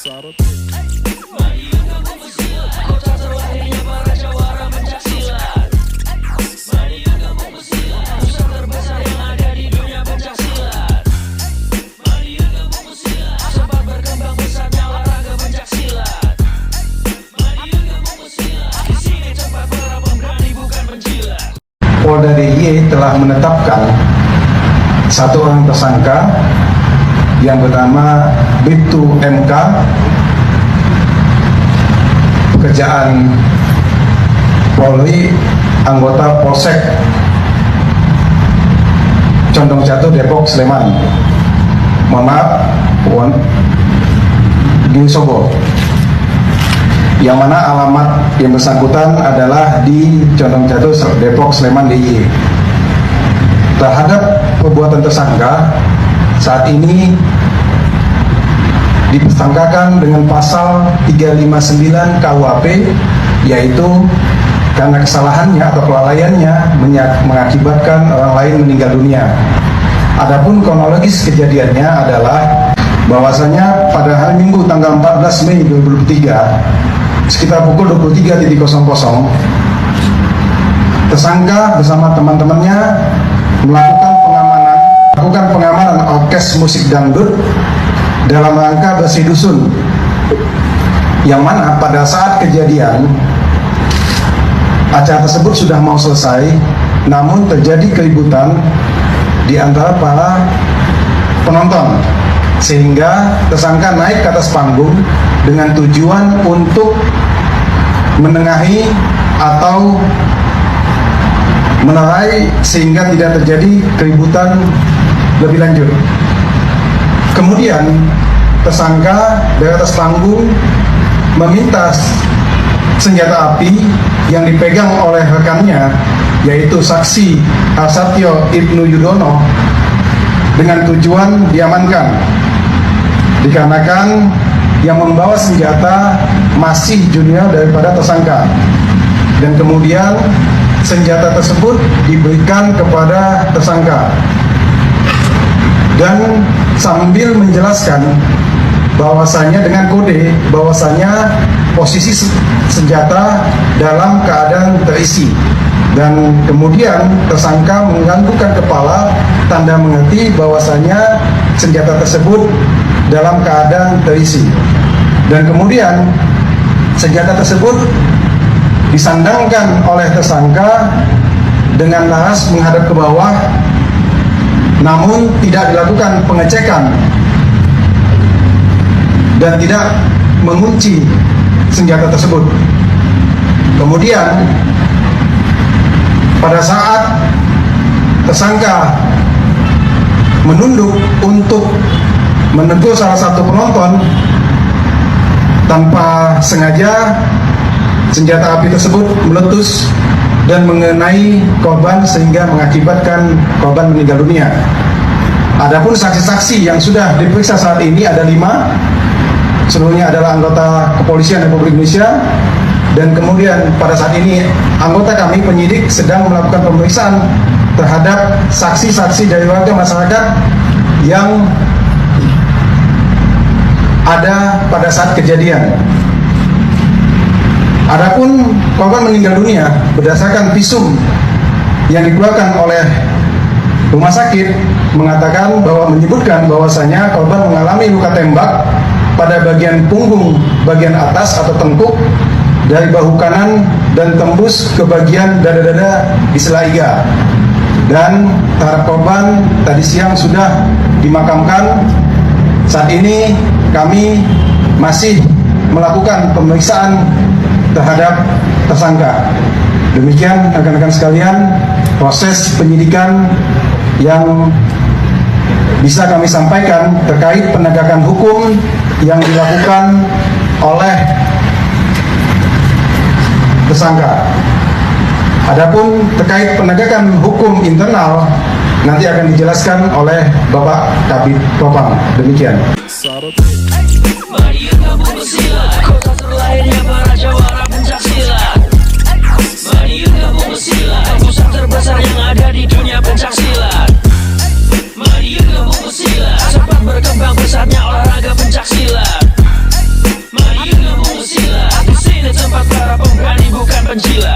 Kota terlahirnya para jawara pencaksilat. Pusat terbesar yang ada di dunia pencaksilat. Sempat berkembang pesatnya olahraga pencaksilat. Di sini tempat para pemberani bukan penjilat. Polda DIY telah menetapkan satu orang tersangka yang bernama Bribtu MK, pekerjaan Polri, anggota Polsek Condong Jatuh, Depok, Sleman. Mohon maaf, di Sobo. Yang mana alamat yang bersangkutan adalah di Condong Jatuh, Depok, Sleman, DIY. Terhadap perbuatan tersangka saat ini dipersangkakan dengan pasal 359 KUHP, yaitu karena kesalahannya atau kelalaiannya mengakibatkan orang lain meninggal dunia. Adapun kronologis kejadiannya adalah bahwasanya pada hari Minggu tanggal 14 Mei 2023 sekitar pukul 23.00 tersangka bersama teman-temannya melakukan pengamanan orkes musik dangdut dalam rangka bersih dusun, yang mana pada saat kejadian acara tersebut sudah mau selesai, namun terjadi keributan di antara para penonton, sehingga tersangka naik ke atas panggung dengan tujuan untuk menengahi atau menerai sehingga tidak terjadi keributan lebih lanjut. Kemudian tersangka dari atas panggung meminta senjata api yang dipegang oleh rekannya, yaitu saksi Hasatyo Ibnu Yudono, dengan tujuan diamankan, dikarenakan yang membawa senjata masih junior daripada tersangka, dan kemudian senjata tersebut diberikan kepada tersangka dan sambil menjelaskan bahwasanya dengan kode bahwasanya posisi senjata dalam keadaan terisi, dan kemudian tersangka menganggukkan kepala tanda mengerti bahwasanya senjata tersebut dalam keadaan terisi, dan kemudian senjata tersebut disandangkan oleh tersangka dengan laras menghadap ke bawah, namun tidak dilakukan pengecekan dan tidak mengunci senjata tersebut. Kemudian pada saat tersangka menunduk untuk menegur salah satu penonton, tanpa sengaja senjata api tersebut meletus dan mengenai korban sehingga mengakibatkan korban meninggal dunia. Adapun saksi-saksi yang sudah diperiksa saat ini ada 5, seluruhnya adalah anggota Kepolisian Republik Indonesia, dan kemudian pada saat ini anggota kami penyidik sedang melakukan pemeriksaan terhadap saksi-saksi dari warga masyarakat yang ada pada saat kejadian. Adapun korban meninggal dunia berdasarkan visum yang dikeluarkan oleh rumah sakit mengatakan bahwa menyebutkan bahwasanya korban mengalami luka tembak pada bagian punggung bagian atas atau tengkuk dari bahu kanan dan tembus ke bagian dada-dada di sela iga, dan terhadap korban tadi siang sudah dimakamkan. Saat ini kami masih melakukan pemeriksaan terhadap tersangka. Demikian rekan-rekan sekalian proses penyidikan yang bisa kami sampaikan terkait penegakan hukum yang dilakukan oleh tersangka. Adapun terkait penegakan hukum internal nanti akan dijelaskan oleh Bapak Kabid Propam. Demikian. Madiun kampung pesilat, kota terlahirnya para jawara pencaksilat. Madiun kampung pesilat, pusat terbesar yang ada di dunia pencaksilat. Madiun kampung pesilat, sempat berkembang pesatnya olahraga pencaksilat. penjilat.